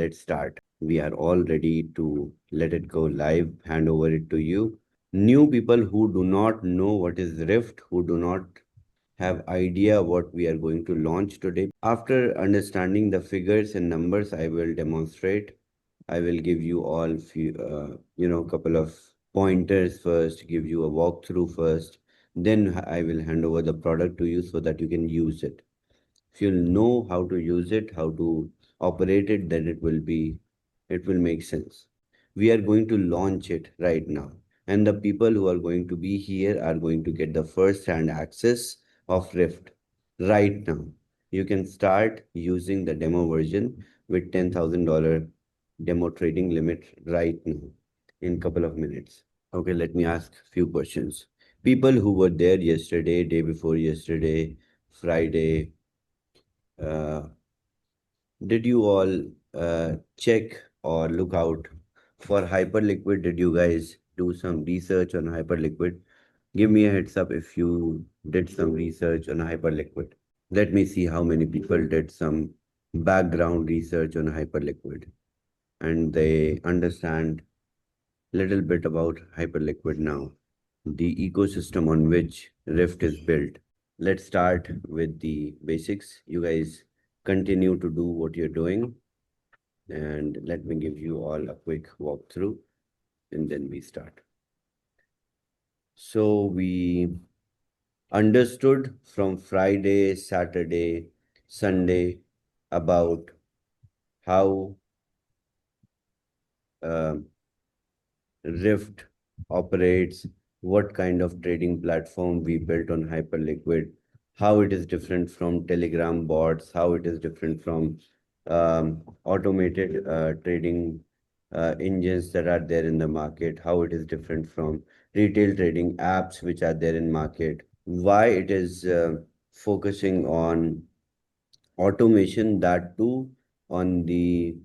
let's start. We are all ready to let it go live, hand over it to you. New people who do not know what is Rift, who do not have idea what we are going to launch today. After understanding the figures and numbers, I will demonstrate. I will give you all few, couple of pointers first, give you a walkthrough first. Then I will hand over the product to you so that you can use it. If you know how to use it, how to operate it, then it will make sense. We are going to launch it right now, and the people who are going to be here are going to get the first hand access of Rift right now. You can start using the demo version with $10,000 demo trading limit right now in couple of minutes. Okay, let me ask few questions. People who were there yesterday, day before yesterday, Friday, uh, did you all check or look out for hyperliquid? Did you guys do some research on hyperliquid? Give me a heads up if you did some research on hyperliquid. Let me see how many people did some background research on hyperliquid and they understand little bit about hyperliquid now, the ecosystem on which Rift is built. Let's start with the basics. You guys continue to do what you're doing, and let me give you all a quick walkthrough, and then we start. So we understood from Friday, Saturday, Sunday about how uh, Rift operates, what kind of trading platform we built on Hyperliquid, how it is different from Telegram bots, how it is different from automated trading engines that are there in the market, how it is different from retail trading apps which are there in market, why it is focusing on automation, that too on the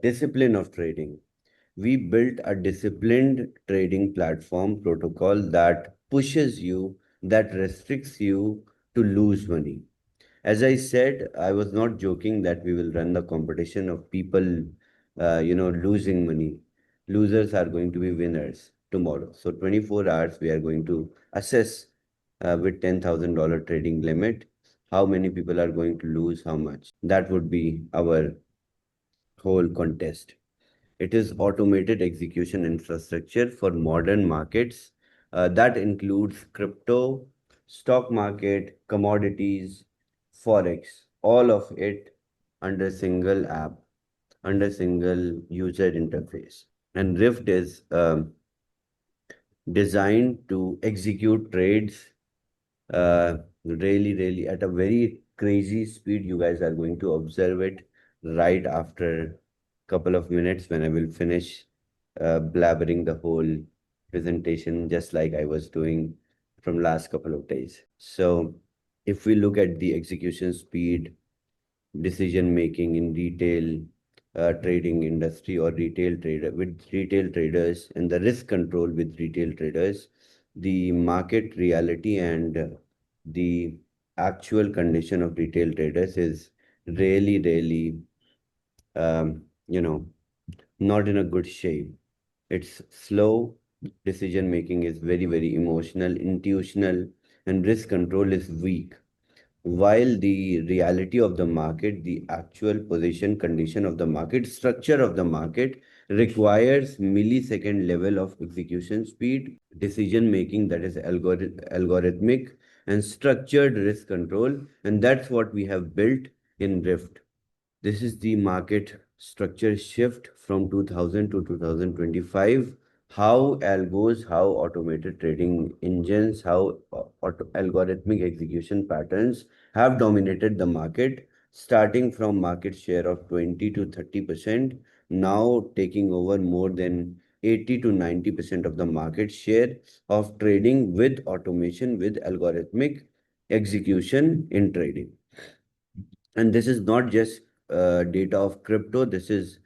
discipline of trading. We built a disciplined trading platform protocol that pushes you, that restricts you to lose money. As I said, I was not joking that we will run the competition of people, losing money. Losers are going to be winners tomorrow. So 24 hours, we are going to assess with $10,000 trading limit, how many people are going to lose how much. That would be our whole contest. It is automated execution infrastructure for modern markets. That includes crypto, stock market, commodities, forex, all of it under single app, under single user interface. And Rift is designed to execute trades really at a very crazy speed. You guys are going to observe it right after couple of minutes when I will finish blabbering the whole presentation just like I was doing from last couple of days. So if we look at the execution speed, decision making in retail trading industry or retail trader with retail traders and the risk control with retail traders, the market reality and the actual condition of retail traders is really um, you know not in a good shape. It's slow, decision making is very emotional, intuitional, and risk control is weak. While the reality of the market, the actual position condition of the market, structure of the market requires millisecond level of execution speed, decision making that is algorithmic, and structured risk control. And that's what we have built in Rift. This is the market structure shift from 2000 to 2025. How algos, how automated trading engines, how algorithmic execution patterns have dominated the market, starting from market share of 20 to 30%, now taking over more than 80 to 90% of the market share of trading with automation, with algorithmic execution in trading. And this is not just data of crypto, this is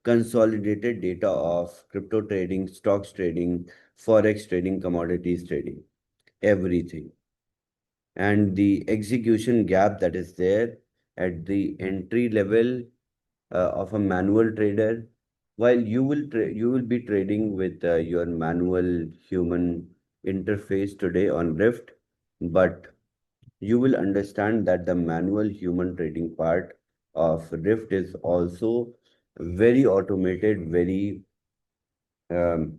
consolidated data of crypto trading, stocks trading, forex trading, commodities trading, everything. And the execution gap that is there at the entry level of a manual trader. While you will be trading with your manual human interface today on Rift, but you will understand that the manual human trading part of Rift is also very automated, very um,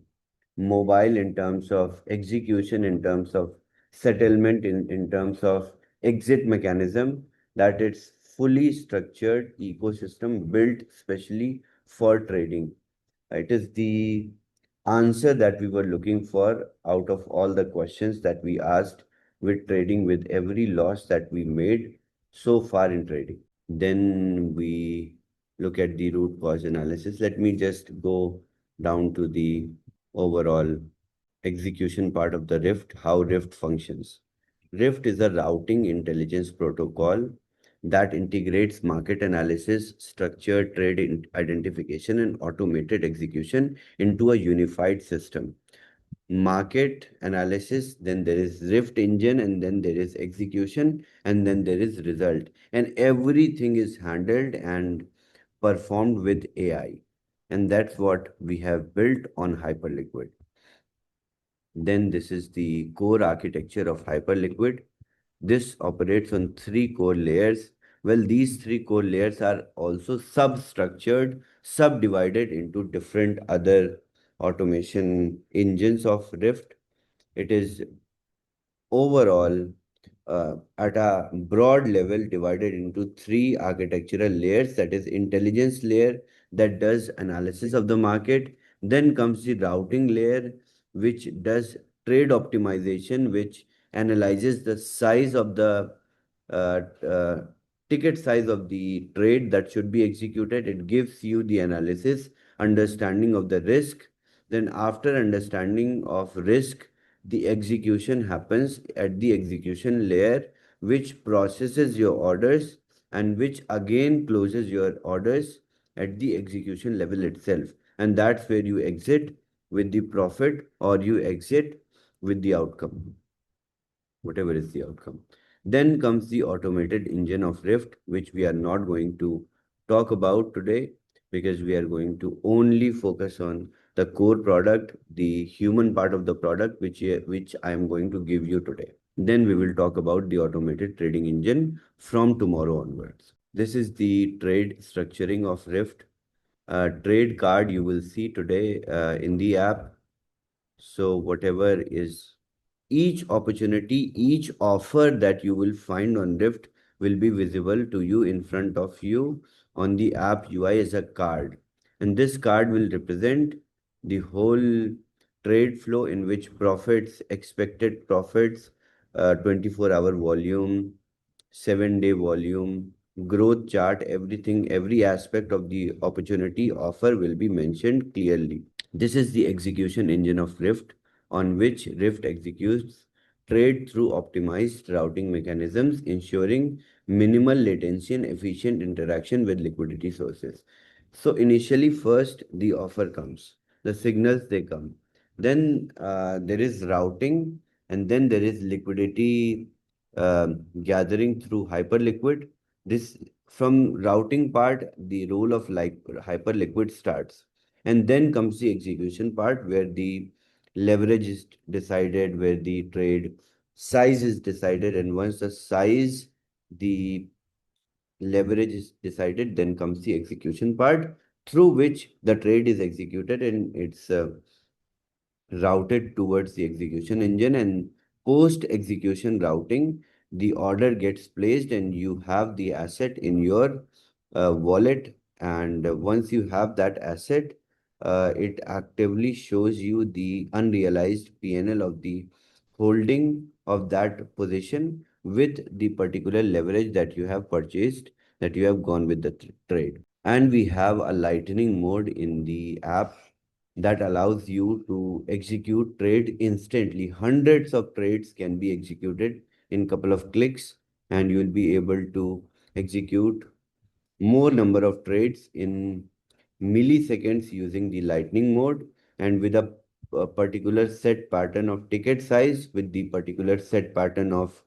mobile in terms of execution, in terms of settlement, in terms of exit mechanism, that it's fully structured ecosystem built specially for trading. It is the answer that we were looking for out of all the questions that we asked with trading, with every loss that we made so far in trading. Then we look at the root cause analysis. Let me just go down to the overall execution part of the Rift, how Rift functions. Rift is a routing intelligence protocol that integrates market analysis, structured trade identification, and automated execution into a unified system. Market analysis, then there is Rift engine, and then there is execution, and then there is result. And everything is handled and performed with AI. And that's what we have built on Hyperliquid. Then this is the core architecture of Hyperliquid. This operates on three core layers. Well, these three core layers are also substructured, subdivided into different other automation engines of Rift. It is overall at a broad level divided into three architectural layers, that is intelligence layer that does analysis of the market, then comes the routing layer which does trade optimization, which analyzes the size of the uh, uh, ticket size of the trade that should be executed. It gives you the analysis, understanding of the risk. Then after understanding of risk, the execution happens at the execution layer, which processes your orders and which again closes your orders at the execution level itself. And that's where you exit with the profit or you exit with the outcome, whatever is the outcome. Then comes the automated engine of Rift, which we are not going to talk about today because we are going to only focus on the core product, the human part of the product, which I am going to give you today. Then we will talk about the automated trading engine from tomorrow onwards. This is the trade structuring of Rift. Trade card you will see today in the app. So whatever is each opportunity, each offer that you will find on Rift will be visible to you in front of you on the app UI as a card. And this card will represent the whole trade flow in which profits, expected profits, 24-hour volume, 7-day volume, growth chart, everything, every aspect of the opportunity offer will be mentioned clearly. This is the execution engine of Rift, on which Rift executes trade through optimized routing mechanisms, ensuring minimal latency and efficient interaction with liquidity sources. So initially, first the offer comes, the signals they come. Then there is routing, and then there is liquidity gathering through Hyperliquid. This from routing part, the role of like Hyperliquid starts, and then comes the execution part where the leverage is decided, where the trade size is decided. And once the size, the leverage is decided, then comes the execution part through which the trade is executed and it's routed towards the execution engine. And post execution routing, the order gets placed and you have the asset in your wallet. And once you have that asset, it actively shows you the unrealized PNL of the holding of that position with the particular leverage that you have purchased, that you have gone with the trade. And we have a lightning mode in the app that allows you to execute trade instantly. Hundreds of trades can be executed in couple of clicks, and you will be able to execute more number of trades in milliseconds using the lightning mode, and with a particular set pattern of ticket size, with the particular set pattern of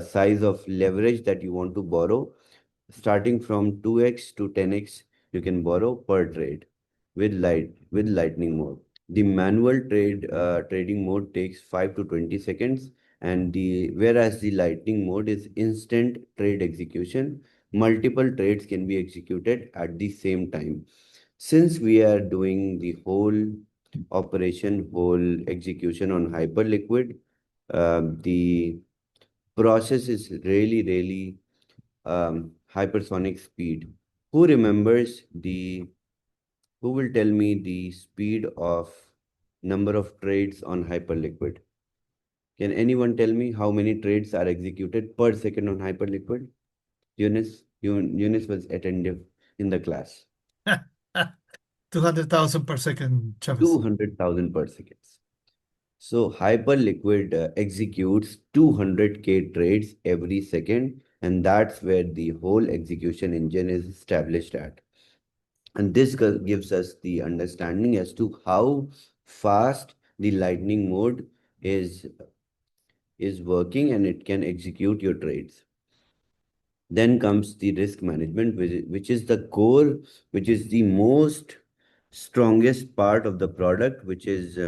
size of leverage that you want to borrow, starting from 2x to 10x, you can borrow per trade with lightning mode. The manual trading mode takes 5 to 20 seconds, and the whereas the lightning mode is instant trade execution. Multiple trades can be executed at the same time. Since we are doing the whole execution on Hyperliquid, the process is really hypersonic speed. Who remembers who will tell me the speed of number of trades on Hyperliquid? Can anyone tell me how many trades are executed per second on Hyperliquid? Eunice was attentive in the class. 200,000 per second, Chavez. 200,000 per second. So Hyperliquid executes 200K trades every second, and that's where the whole execution engine is established at. And this gives us the understanding as to how fast the lightning mode is is working, and it can execute your trades. Then comes the risk management, which is the core, which is the most strongest part of the product, which is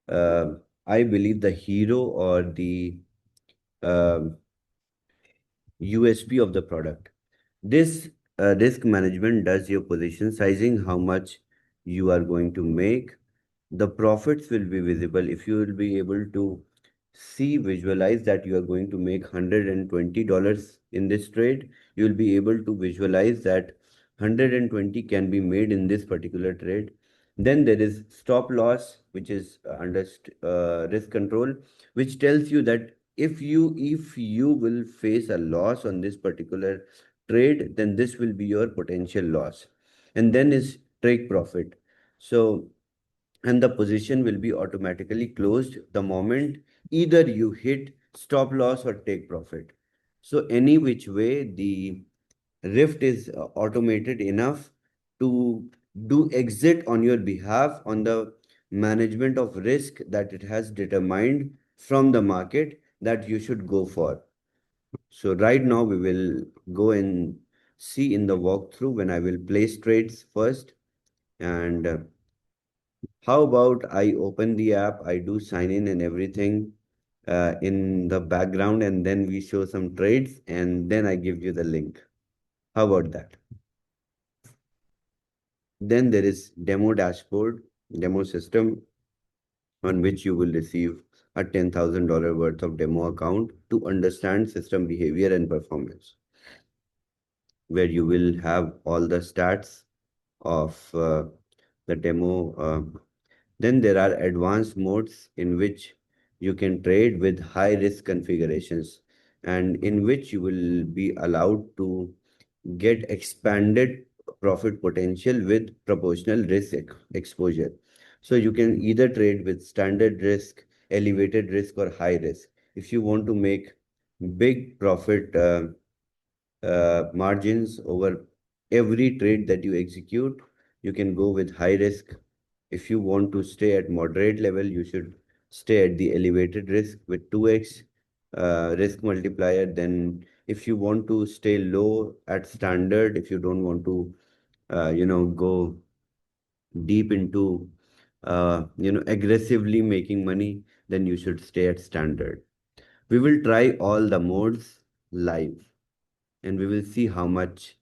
uh, I believe the hero or the uh, USP of the product. This risk management does your position sizing, how much you are going to make. The profits will be visible if you will be able to visualize that you are going to make $120 in this trade. You will be able to visualize that 120 can be made in this particular trade. Then there is stop loss, which is under risk control, which tells you that if you will face a loss on this particular trade, then this will be your potential loss. And then is take profit. So, and the position will be automatically closed the moment either you hit stop loss or take profit. So any which way, the Rift is automated enough to do exit on your behalf on the management of risk that it has determined from the market that you should go for. So right now we will go and see in the walkthrough when I will place trades first. And how about I open the app, I do sign in and everything in the background, and then we show some trades, and then I give you the link. How about that? Then there is demo dashboard, demo system, on which you will receive a $10,000 worth of demo account to understand system behavior and performance, where you will have all the stats of the demo. Then there are advanced modes in which you can trade with high risk configurations, and in which you will be allowed to get expanded profit potential with proportional risk exposure. So you can either trade with standard risk, elevated risk, or high risk. If you want to make big profit margins over every trade that you execute, you can go with high risk. If you want to stay at moderate level, you should stay at the elevated risk with 2x risk multiplier. Then if you want to stay low at standard, if you don't want to go deep into aggressively making money, then you should stay at standard. We will try all the modes live, and we will see how much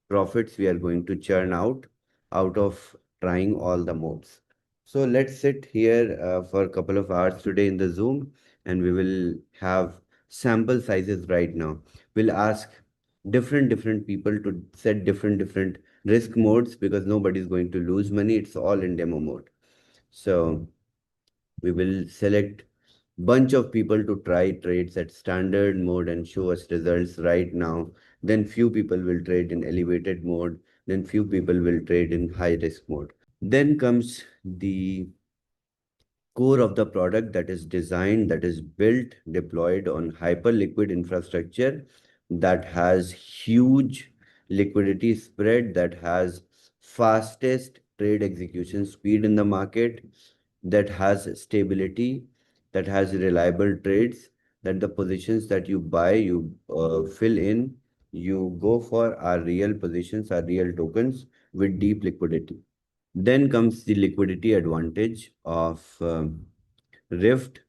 profits we are going to churn out of trying all the modes. So let's sit here for a couple of hours today in the Zoom, and we will have sample sizes right now. We'll ask different people to set different risk modes, because nobody's going to lose money. It's all in demo mode. So we will select bunch of people to try trades at standard mode and show us results right now. Then few people will trade in elevated mode. Then few people will trade in high risk mode. Then comes the core of the product, that is designed, that is built, deployed on hyper-liquid infrastructure, that has huge liquidity spread, that has fastest trade execution speed in the market, that has stability, that has reliable trades, that the positions that you buy, you fill in, you go for are real positions, are real tokens, with deep liquidity. Then comes the liquidity advantage of Rift.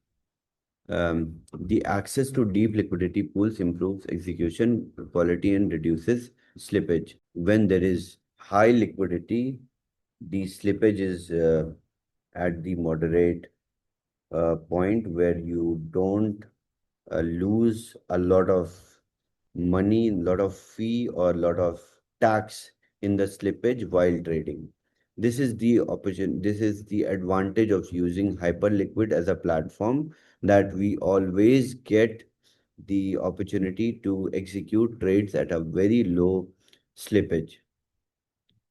The access to deep liquidity pools improves execution quality and reduces slippage. When there is high liquidity, the slippage is at the moderate point where you don't lose a lot of money, lot of fee, or lot of tax in the slippage while trading. This is the opportunity. This is the advantage of using Hyperliquid as a platform, that we always get the opportunity to execute trades at a very low slippage.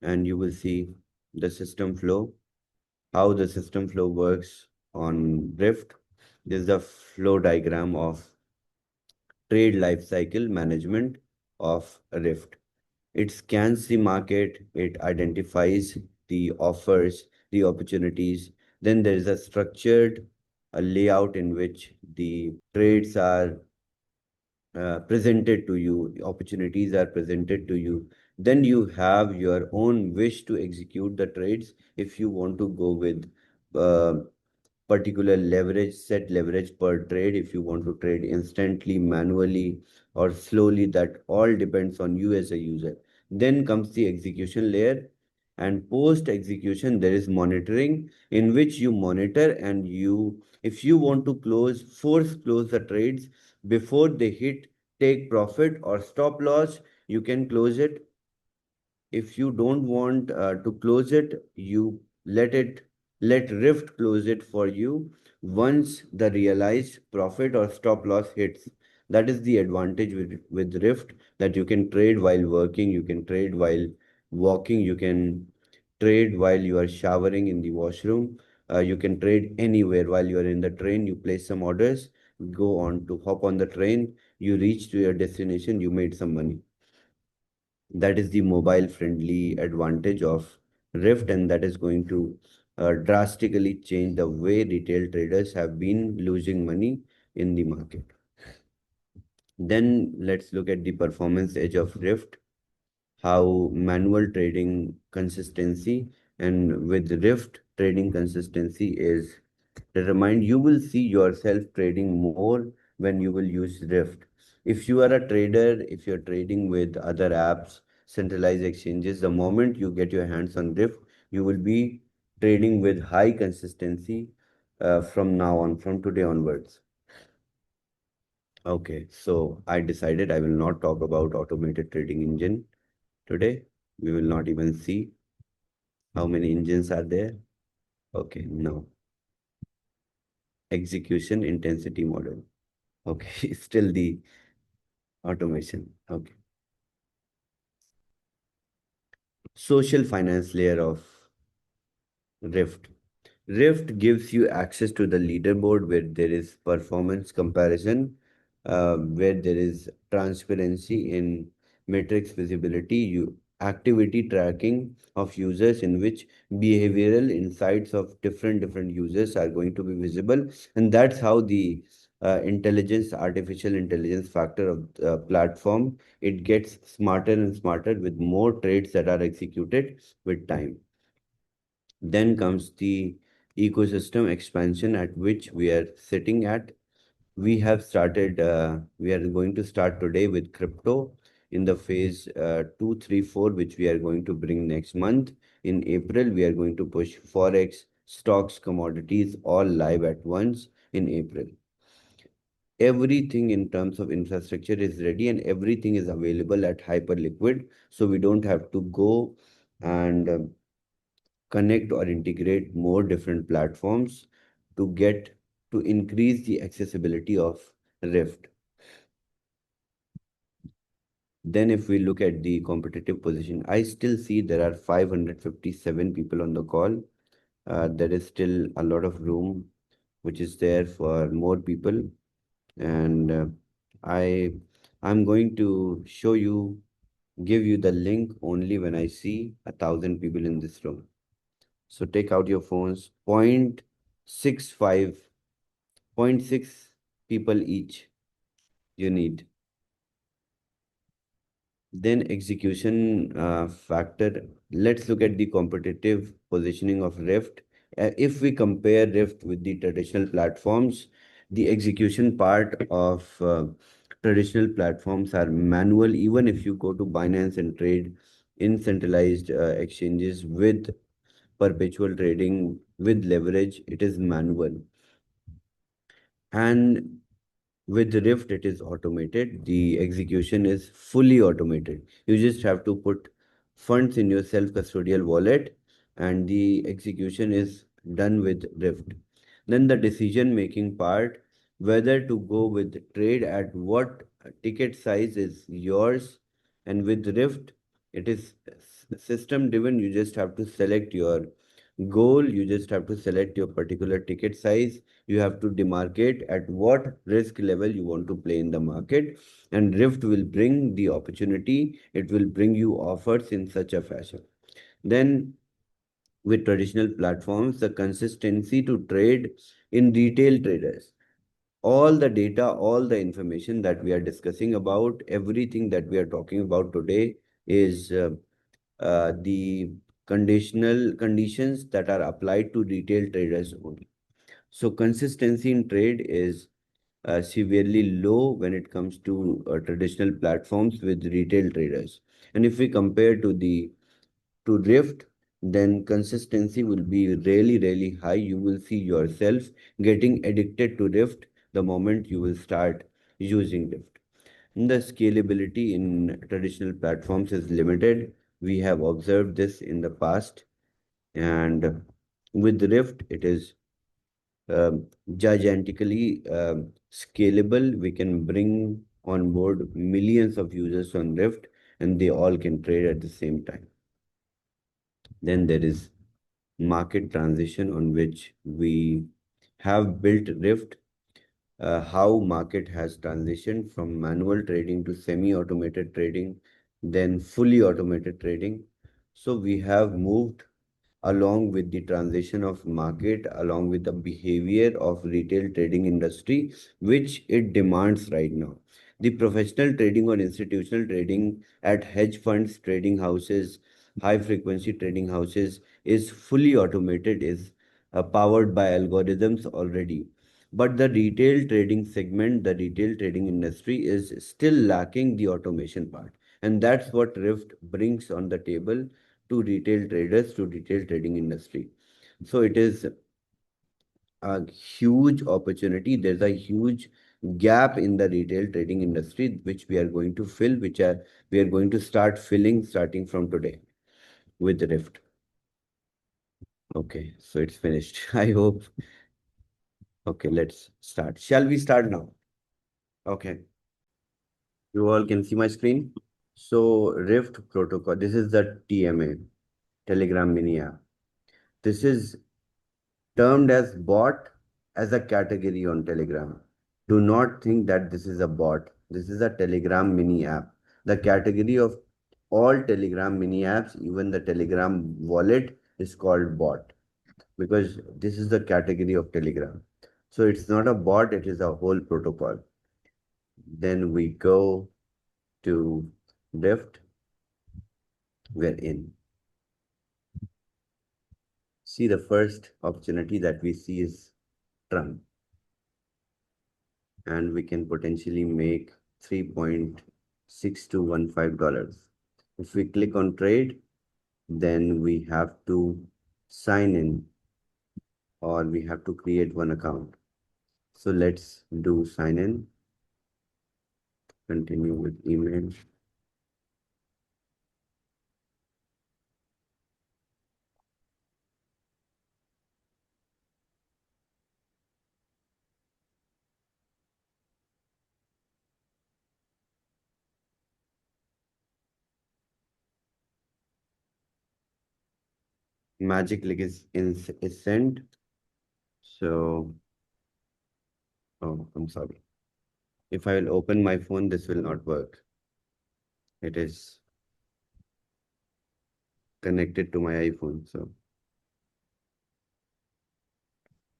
And you will see the system flow, how the system flow works on Rift. This is the flow diagram of trade life cycle management of Rift. It scans the market, it identifies the offers, the opportunities. Then there is a structured layout in which the trades are presented to you, opportunities are presented to you. Then you have your own wish to execute the trades. If you want to go with uh, particular leverage, set leverage per trade, if you want to trade instantly, manually, or slowly, that all depends on you as a user. Then comes the execution layer. And post execution, there is monitoring, in which you monitor, and if you want to force close the trades before they hit take profit or stop loss, you can close it. If you don't want to close it, you let Rift close it for you once the realized profit or stop loss hits. That is the advantage with Rift, that you can trade while working, you can trade while walking, you can trade while you are showering in the washroom, you can trade anywhere. While you are in the train, you place some orders, go on to hop on the train, you reach to your destination, you made some money. That is the mobile friendly advantage of Rift, and that is going to drastically change the way retail traders have been losing money in the market. Then let's look at the performance edge of Rift, how manual trading consistency and with Rift trading consistency is determined. You will see yourself trading more when you will use Rift. If you are a trader, if you're trading with other apps, centralized exchanges, the moment you get your hands on Rift, you will be trading with high consistency from now on, from today onwards. Okay, so I decided I will not talk about automated trading engine today. We will not even see how many engines are there. Okay, no. Execution intensity model. Okay, still the automation. Okay. Social finance layer of Rift. Rift gives you access to the leaderboard where there is performance comparison, where there is transparency in metrics visibility, activity tracking of users, in which behavioral insights of different users are going to be visible, and that's how the artificial intelligence factor of the platform, it gets smarter and smarter with more trades that are executed with time. Then comes the ecosystem expansion at which we are sitting at. We are going to start today with crypto in the phase 2, 3, 4, which we are going to bring next month. In April, we are going to push Forex, stocks, commodities, all live at once in April. Everything in terms of infrastructure is ready and everything is available at Hyperliquid. So we don't have to go and connect or integrate more different platforms to get to increase the accessibility of Rift. Then if we look at the competitive position, I still see there are 557 people on the call. There is still a lot of room which is there for more people. And I I'm going to give you the link only when I see 1,000 people in this room. So take out your phones, 0.65, 0.6 people each you need. Then execution factor. Let's look at the competitive positioning of Rift. If we compare Rift with the traditional platforms, the execution part of traditional platforms are manual. Even if you go to Binance and trade in centralized exchanges with perpetual trading with leverage, it is manual. And with Rift, it is automated. The execution is fully automated. You just have to put funds in your self-custodial wallet, and the execution is done with Rift. Then the decision-making part, whether to go with trade at what ticket size is yours, and with Rift, it is system-driven. You just have to select your goal. You just have to select your particular ticket size. You have to demarcate at what risk level you want to play in the market, and Rift will bring the opportunity. It will bring you offers in such a fashion. Then with traditional platforms, the consistency to trade in retail traders, all the data, all the information that we are discussing about, everything that we are talking about today is the conditional conditions that are applied to retail traders only. So consistency in trade is severely low when it comes to traditional platforms with retail traders. And if we compare to Rift, then consistency will be really, really high. You will see yourself getting addicted to Rift the moment you will start using Rift. And the scalability in traditional platforms is limited. We have observed this in the past. And with Rift, it is gigantically scalable. We can bring on board millions of users on Rift, and they all can trade at the same time. Then there is market transition on which we have built Rift, how market has transitioned from manual trading to semi-automated trading, then fully automated trading. So we have moved along with the transition of market, along with the behavior of retail trading industry, which it demands right now. The professional trading or institutional trading at hedge funds, trading houses, high frequency trading houses is fully automated, is powered by algorithms already. But the retail trading segment, the retail trading industry is still lacking the automation part. And that's what Rift brings on the table to retail traders, to retail trading industry. So it is a huge opportunity. There's a huge gap in the retail trading industry, which we are going to fill, we are going to start filling starting from today with Rift. Okay, so it's finished. I hope. Okay, let's start. Shall we start now? Okay, you all can see my screen. So Rift protocol, this is the TMA, Telegram Mini app. This is termed as bot as a category on Telegram. Do not think that this is a bot. This is a Telegram mini app. The category of all Telegram mini apps, even the Telegram wallet, is called bot because this is the category of Telegram. So it's not a bot, it is a whole protocol. Then we go to Rift, we're in. See, the first opportunity that we see is Trump, and we can potentially make $3.6215. If we click on trade, then we have to sign in or we have to create one account. So let's do sign in, continue with email. Magic link is sent. So, oh, I'm sorry. If I will open my phone, this will not work. It is connected to my iPhone. So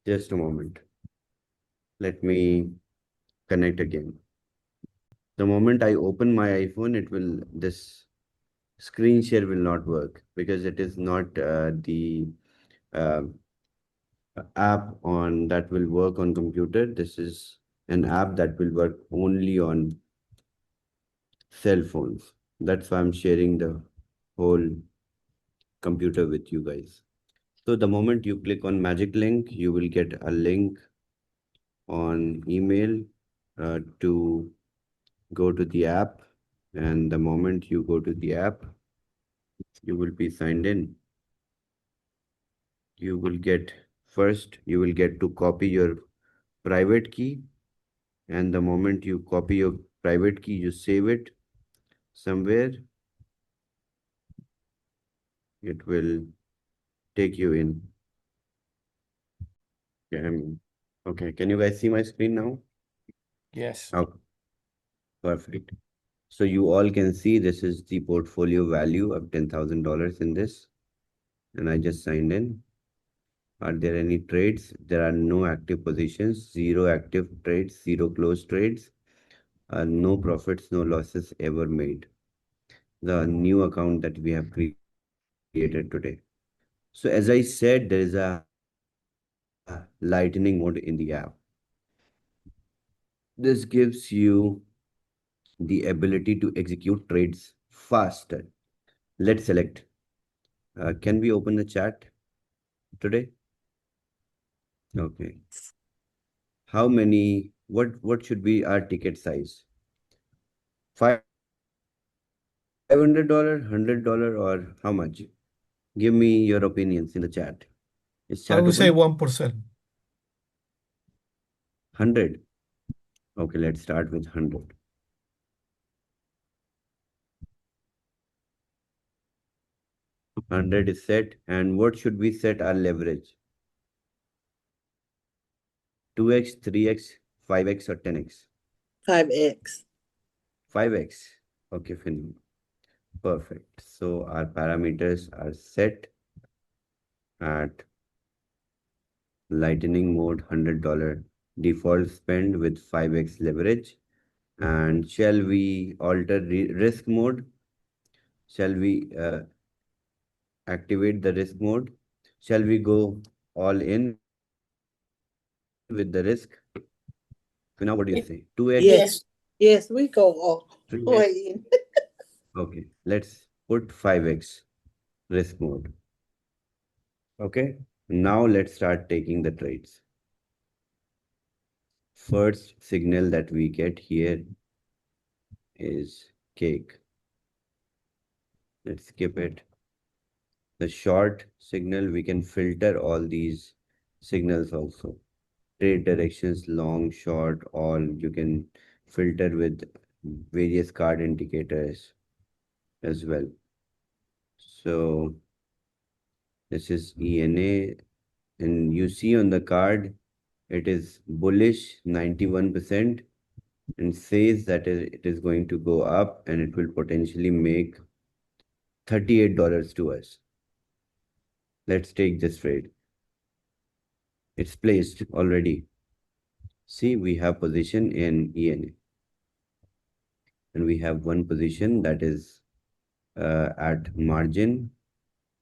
just a moment. Let me connect again. The moment I open my iPhone, this screen share will not work because it is not the uh, app on that will work on computer. This is an app that will work only on cell phones. That's why I'm sharing the whole computer with you guys. So the moment you click on magic link, you will get a link on email to go to the app. And the moment you go to the app, you will be signed in. You will get first, you will get to copy your private key. And the moment you copy your private key, you save it somewhere, it will take you in. Okay, can you guys see my screen now? Yes. Oh, perfect. So you all can see this is the portfolio value of $10,000 in this. And I just signed in. Are there any trades? There are no active positions, zero active trades, zero closed trades, no profits, no losses ever made. The new account that we have created today. So as I said, there is a lightning mode in the app. This gives you the ability to execute trades faster. Let's select. Can we open the chat today? Okay. How many? What should be our ticket size? $500, $100, or how much? Give me your opinions in the chat. Is chat I open? would say 1%. 100. Okay, let's start with 100. 100 is set. And what should we set our leverage? 2x, 3x, 5x, or 10x? 5x. 5x. Okay, fine. Perfect. So our parameters are set at lightning mode $100 default spend with 5x leverage. And shall we alter risk mode? Shall we activate the risk mode? Shall we go all in with the risk? Now, what do you say? 2x, Yes. Yes, we go all 3x? way in. Okay, let's put 5x risk mode. Okay, now let's start taking the trades. First signal that we get here is cake. Let's skip it. The short signal, we can filter all these signals also. Trade directions, long, short, all you can filter with various card indicators as well. So this is ENA, and you see on the card it is bullish 91% and says that it is going to go up and it will potentially make $38 to us. Let's take this trade. It's placed already. See, we have position in ENA and we have one position that is at margin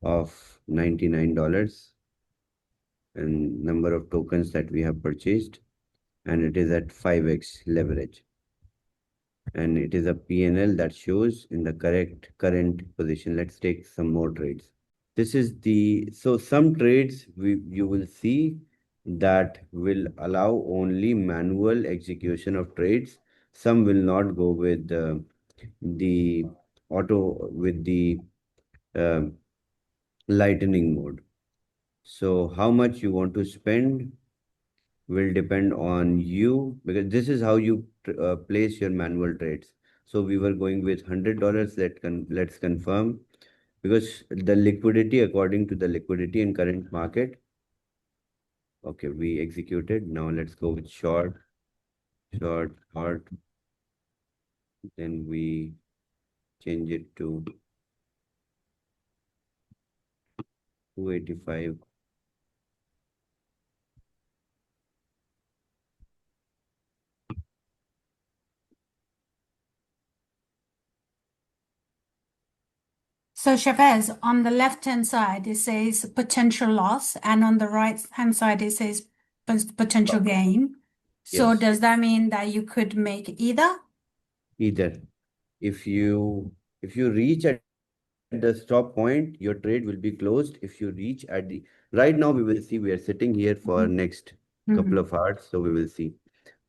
of $99 and number of tokens that we have purchased, and it is at 5x leverage. And it is a PNL that shows in the correct current position. Let's take some more trades. This is so some trades you will see that will allow only manual execution of trades. Some will not go with the with the uh, lightning mode. So how much you want to spend will depend on you because this is how you place your manual trades. So we were going with $100. Let's confirm because the liquidity, according to the liquidity in current market. Okay, we executed. Now let's go with short, short, short. Then we change it to 285. So Chavez, on the left-hand side, it says potential loss, and on the right-hand side, it says potential gain. So Yes. does that mean that you could make either? Either. If you reach at the stop point, your trade will be closed. If you reach at the right now, we will see. We are sitting here for next couple of hours, so we will see.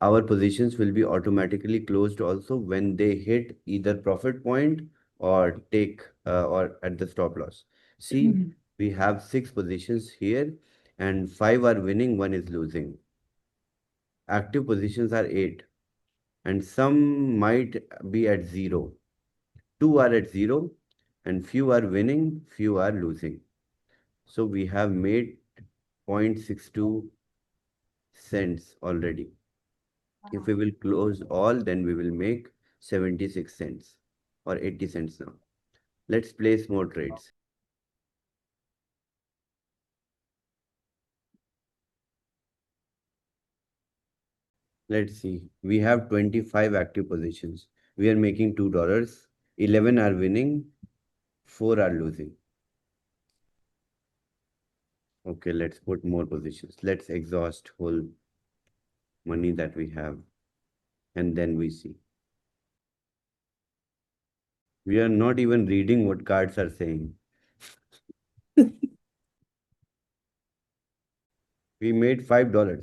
Our positions will be automatically closed also when they hit either profit point or take or at the stop loss. See, Mhm. we have six positions here, and five are winning, one is losing. Active positions are eight, and some might be at zero. Two are at zero, and few are winning, few are losing. So we have made 0.62 cents already. If we will close all, then we will make 76 cents or 80 cents now. Let's place more trades. Let's see. We have 25 active positions. We are making $2. 11 are winning, 4 are losing. Okay, let's put more positions. Let's exhaust whole money that we have, and then we see. We are not even reading what cards are saying. We made $5.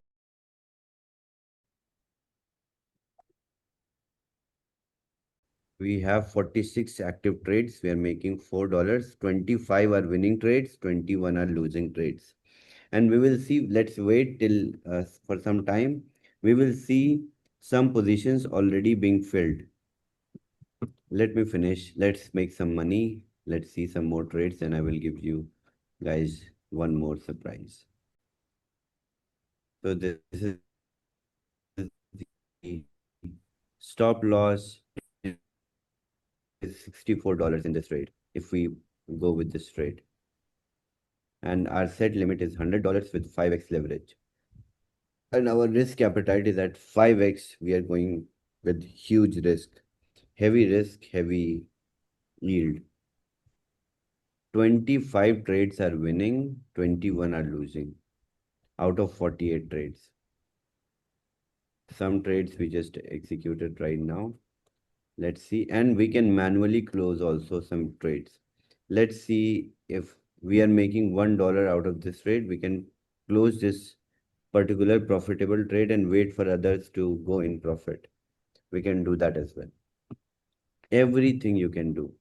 We have 46 active trades. We are making $4. 25 are winning trades, 21 are losing trades. And we will see, let's wait till for some time. We will see some positions already being filled. Let me finish. Let's make some money. Let's see some more trades, and I will give you guys one more surprise. So this is the stop loss is $64 in this trade if we go with this trade. And our set limit is $100 with 5x leverage. And our risk appetite is at 5x. We are going with huge risk, heavy yield. 25 trades are winning, 21 are losing out of 48 trades. Some trades we just executed right now. Let's see. And we can manually close also some trades. Let's see if we are making $1 out of this trade. We can close this particular profitable trade and wait for others to go in profit. We can do that as well. Everything you can do.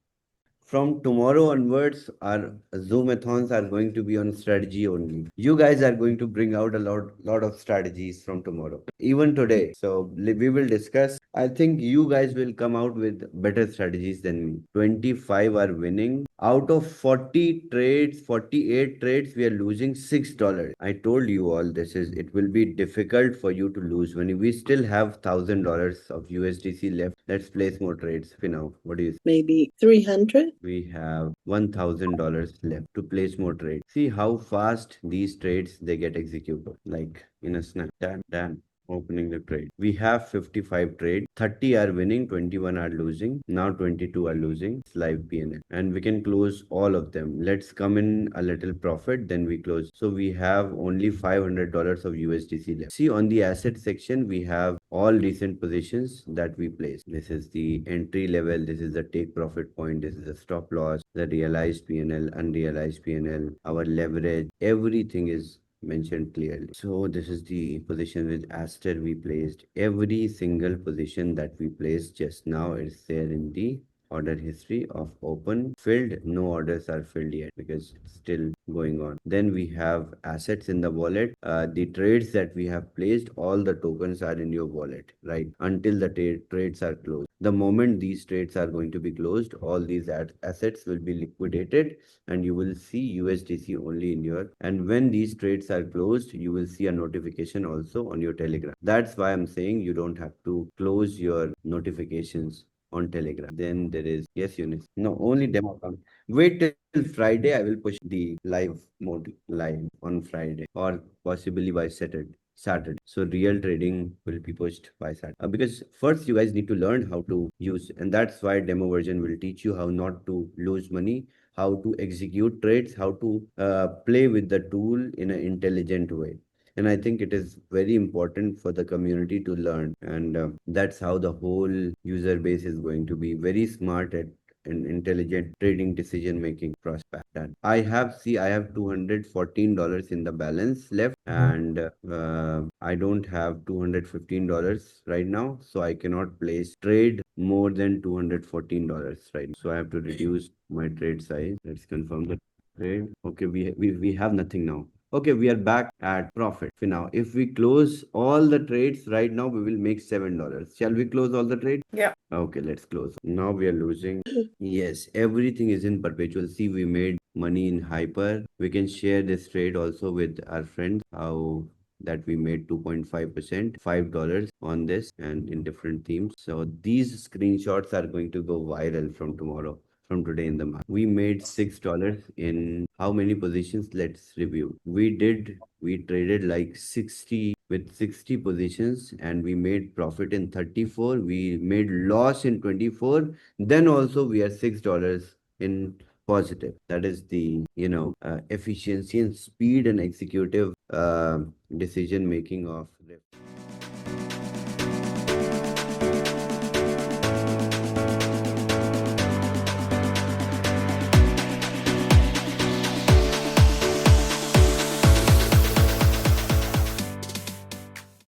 From tomorrow onwards, our Zoomathons are going to be on strategy only. You guys are going to bring out a lot of strategies from tomorrow, even today. So we will discuss. I think you guys will come out with better strategies than me. 25 are winning. Out of 40 trades, 48 trades, we are losing $6. I told you all this is, it will be difficult for you to lose money. We still have $1,000 of USDC left. Let's place more trades. Now, what do you say? Maybe 300. We have $1,000 left to place more trades. See how fast these trades they get executed, like in a snap. Damn. Opening the trade. We have 55 trades. 30 are winning, 21 are losing. Now 22 are losing. It's live PNL. And we can close all of them. Let's come in a little profit, then we close. So we have only $500 of USDC left. See on the asset section, we have all recent positions that we placed. This is the entry level. This is the take profit point. This is the stop loss, the realized PNL, unrealized PNL, our leverage. Everything is mentioned clearly. So this is the position with Aster we placed. Every single position that we placed just now is there in the order history of open filled. No orders are filled yet because it's still going on. Then we have assets in the wallet. The trades that we have placed, all the tokens are in your wallet, right? Until the trades are closed. The moment these trades are going to be closed, all these assets will be liquidated and you will see USDC only in your, and when these trades are closed, you will see a notification also on your Telegram. That's why I'm saying you don't have to close your notifications on Telegram. Then there is, yes, Eunice. No, only demo account. Wait till Friday. I will push the live mode live on Friday or possibly by Saturday. So real trading will be pushed by Saturday. Because first you guys need to learn how to use, and that's why demo version will teach you how not to lose money, how to execute trades, how to play with the tool in an intelligent way. And I think it is very important for the community to learn. And that's how the whole user base is going to be very smart at an intelligent trading decision making prospect. And I have $214 in the balance left, and I don't have $215 right now, so I cannot place trade more than $214 right now. So I have to reduce my trade size. Let's confirm the trade. Okay, we have nothing now. Okay, we are back at profit. For now, if we close all the trades right now, we will make $7. Shall we close all the trades? Yeah. Okay, let's close. Now we are losing. Yes, everything is in perpetual. See, we made money in hyper. We can share this trade also with our friends. How that we made 2.5%, $5 on this and in different themes. So these screenshots are going to go viral from tomorrow, from today in the market. We made $6 in how many positions? Let's review. We traded like 60 with 60 positions and we made profit in 34. We made loss in 24. Then also we are $6 in positive. That is the, efficiency and speed and executive decision making of